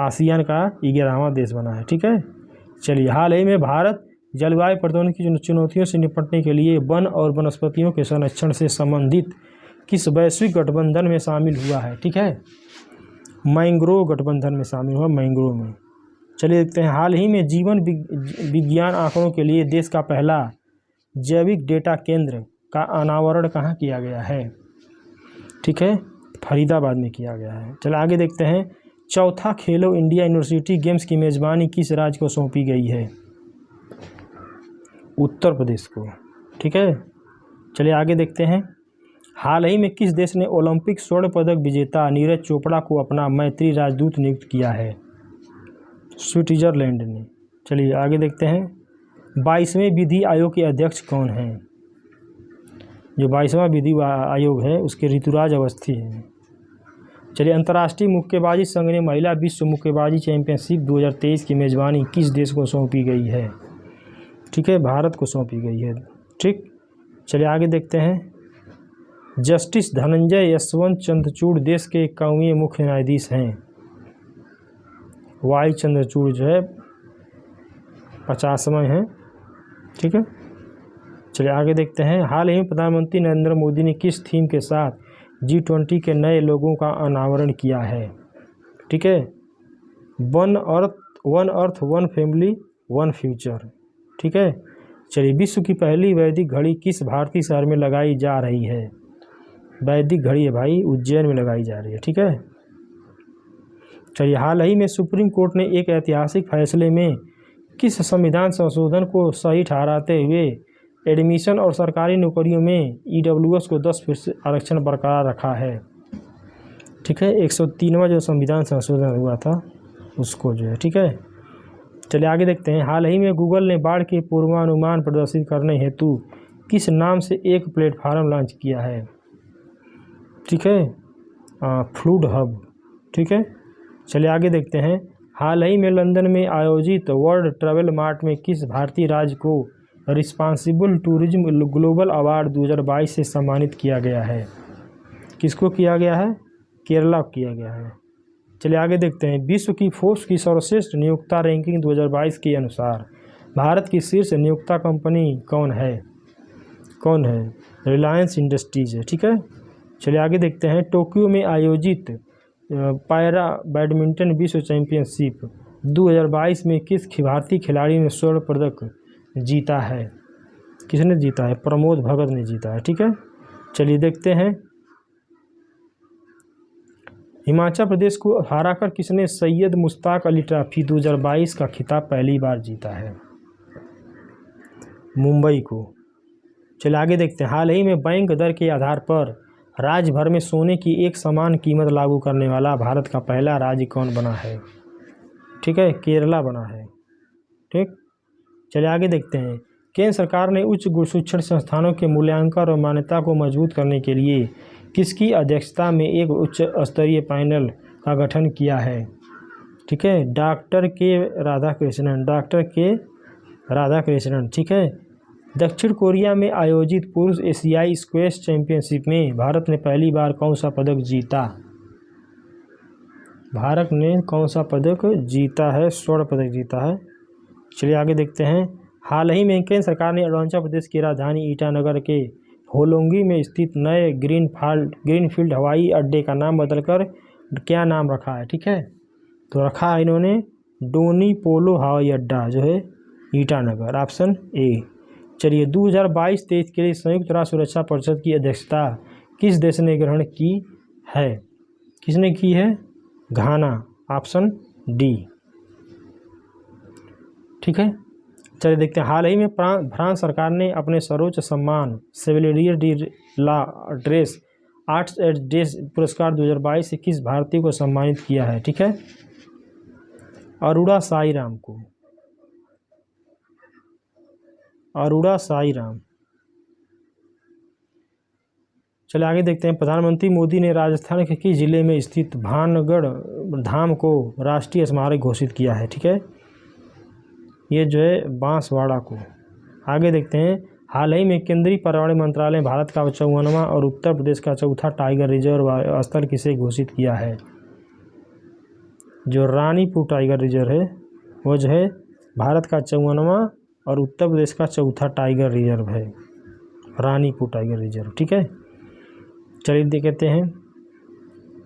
आसियान का 11वां देश बना है। ठीक है, चलिए, हाल ही में भारत जलवायु परिवर्तन की चुनौतियों से निपटने के लिए वन और वनस्पतियों के संरक्षण से संबंधित किस वैश्विक गठबंधन में शामिल हुआ है? ठीक है, मैंग्रोव गठबंधन में शामिल हुआ, मैंग्रोव में। चलिए देखते हैं, हाल ही में जीवन विज्ञान आंकड़ों के लिए देश का पहला जैविक डेटा केंद्र का अनावरण कहाँ किया गया है? ठीक है, फरीदाबाद में किया गया है। चलिए आगे देखते हैं, चौथा खेलो इंडिया यूनिवर्सिटी गेम्स की मेजबानी किस राज्य को सौंपी गई है? उत्तर प्रदेश को। ठीक है, चलिए आगे देखते हैं, हाल ही में किस देश ने ओलंपिक स्वर्ण पदक विजेता नीरज चोपड़ा को अपना मैत्री राजदूत नियुक्त किया है? स्विट्जरलैंड ने। चलिए आगे देखते हैं, 22वें विधि आयोग के अध्यक्ष कौन हैं? जो 22वां विधि आयोग है उसके ऋतुराज अवस्थी हैं। चलिए, अंतर्राष्ट्रीय मुक्केबाजी संघ ने महिला विश्व मुक्केबाजी चैंपियनशिप 2023 की मेजबानी किस देश को सौंपी गई है? ठीक है, भारत को सौंपी गई है। ठीक, चलिए आगे देखते हैं, जस्टिस धनंजय यशवंत चंद्रचूड़ देश के कौवीं मुख्य न्यायाधीश हैं? वाई चंद्रचूड़ जो है 50वें हैं। ठीक है, चलिए आगे देखते हैं, हाल ही में प्रधानमंत्री नरेंद्र मोदी ने किस थीम के साथ G20 के नए लोगों का अनावरण किया है? ठीक है, one earth one family one future. ठीक है, चलिए, विश्व की पहली वैदिक घड़ी किस भारतीय शहर में लगाई जा रही है? वैदिक घड़ी है भाई, उज्जैन में लगाई जा रही है। ठीक है, चलिए, हाल ही में सुप्रीम कोर्ट ने एक ऐतिहासिक फैसले में किस संविधान संशोधन को सही ठहराते हुए एडमिशन और सरकारी नौकरियों में EWS को 10% आरक्षण बरकरार रखा है? ठीक है, 103वां जो संविधान संशोधन हुआ था उसको जो है। ठीक है, चलिए आगे देखते हैं, हाल ही में गूगल ने बाढ़ के पूर्वानुमान प्रदर्शित करने हेतु किस नाम से एक प्लेटफार्म लॉन्च किया है? ठीक है, फ्लूड हब। ठीक है, चलिए आगे देखते हैं, हाल ही में लंदन में आयोजित वर्ल्ड ट्रैवल मार्ट में किस भारतीय राज्य को रिस्पांसिबल टूरिज्म ग्लोबल अवार्ड 2022 से सम्मानित किया गया है? किसको किया गया है? केरला को किया गया है। चलिए आगे देखते हैं, विश्व की फोर्ब्स की सर्वश्रेष्ठ नियोक्ता रैंकिंग 2022 के अनुसार भारत की शीर्ष नियोक्ता कंपनी कौन है? रिलायंस इंडस्ट्रीज है। ठीक है, चलिए आगे देखते हैं, टोक्यो में आयोजित पैरा बैडमिंटन विश्व चैंपियनशिप 2022 में किस भारतीय खिलाड़ी ने स्वर्ण पदक जीता है? किसने जीता है? प्रमोद भगत ने जीता है। ठीक है, चलिए देखते हैं, हिमाचल प्रदेश को हराकर किसने सैयद मुश्ताक अली ट्रॉफी 2022 का खिताब पहली बार जीता है? मुंबई को। चलिए आगे देखते हैं, हाल ही में बैंक दर के आधार पर राज्य भर में सोने की एक समान कीमत लागू करने वाला भारत का पहला राज्य कौन बना है? ठीक है, केरला बना है। ठीक, चलिए आगे देखते हैं, केंद्र सरकार ने उच्च शिक्षण संस्थानों के मूल्यांकन और मान्यता को मजबूत करने के लिए किसकी अध्यक्षता में एक उच्च स्तरीय पैनल का गठन किया है? ठीक है, डॉक्टर के राधाकृष्णन। ठीक है। दक्षिण कोरिया में आयोजित पुरुष एशियाई स्क्वैश चैंपियनशिप में भारत ने पहली बार कौन सा पदक जीता? भारत ने कौन सा पदक जीता है? स्वर्ण पदक जीता है। चलिए आगे देखते हैं। हाल ही में केंद्र सरकार ने अरुणाचल प्रदेश की राजधानी ईटानगर के होलोंगी में स्थित नए ग्रीनफील्ड हवाई अड्डे का नाम बदलकर क्या नाम रखा है? ठीक है, तो रखा है इन्होंने डोनी पोलो हवाई अड्डा, जो है ईटानगर, ऑप्शन ए। चलिए 2022-23 के लिए संयुक्त राष्ट्र सुरक्षा परिषद की अध्यक्षता किस देश ने ग्रहण की है? किसने की है? घाना, ऑप्शन डी। ठीक है, चलिए देखते हैं। हाल ही में फ्रांस सरकार ने अपने सर्वोच्च सम्मान शेवलियर डी ला ड्रेस आर्ट्स एंड डेस पुरस्कार 2022 से किस भारतीय को सम्मानित किया है? ठीक है, अरोड़ा साईराम को। अरोड़ा साईराम। चलिए आगे देखते हैं। प्रधानमंत्री मोदी ने राजस्थान के किस जिले में स्थित भानगढ़ धाम को राष्ट्रीय स्मारक घोषित किया है? ठीक है, ये जो है बांसवाड़ा को। आगे देखते हैं। हाल ही में केंद्रीय पर्यावरण मंत्रालय ने भारत का 54वां और उत्तर प्रदेश का चौथा टाइगर रिजर्व स्थल किसे घोषित किया है? जो रानीपुर टाइगर रिजर्व है वो जो है भारत का 54वां और उत्तर प्रदेश का चौथा टाइगर रिजर्व है, रानीपुर टाइगर रिजर्व। ठीक है, चलिए देखते हैं।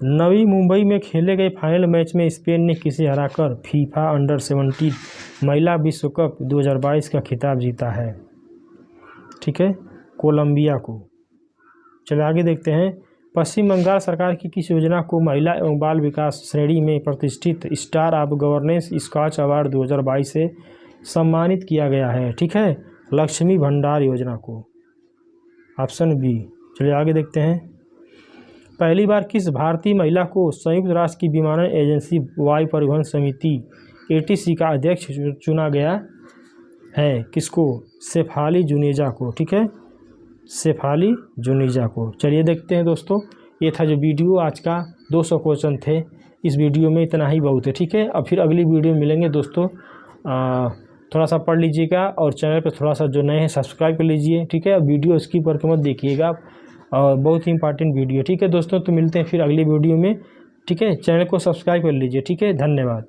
नवी मुंबई में खेले गए फाइनल मैच में स्पेन ने किसे हराकर फीफा अंडर-17 महिला विश्व कप 2022 का खिताब जीता है? ठीक है, कोलंबिया को। चलिए आगे देखते हैं। पश्चिम बंगाल सरकार की किस योजना को महिला एवं बाल विकास श्रेणी में प्रतिष्ठित star of governance Skoch award 2022 से सम्मानित किया गया है? ठीक है, लक्ष्मी भंडार योजना को, ऑप्शन बी। चलिए आगे देखते हैं। पहली बार किस भारतीय महिला को संयुक्त राष्ट्र की विमानन एजेंसी वायु परिवहन समिति ATC का अध्यक्ष चुना गया है? किसको? शेफाली जुनेजा को। ठीक है, शेफाली जुनेजा को। चलिए देखते हैं दोस्तों, ये था जो वीडियो आज का 200 क्वेश्चन थे। इस वीडियो में इतना ही बहुत है। ठीक है, अब फिर अगली वीडियो में मिलेंगे दोस्तों। थोड़ा सा पढ़ लीजिएगा और चैनल पर थोड़ा सा जो नए हैं सब्सक्राइब कर लीजिए। ठीक है, वीडियो स्किप करके मत देखिएगा, और बहुत ही इंपॉर्टेंट वीडियो। ठीक है दोस्तों, तो मिलते हैं फिर अगली वीडियो में। ठीक है, चैनल को सब्सक्राइब कर लीजिए। ठीक है, धन्यवाद।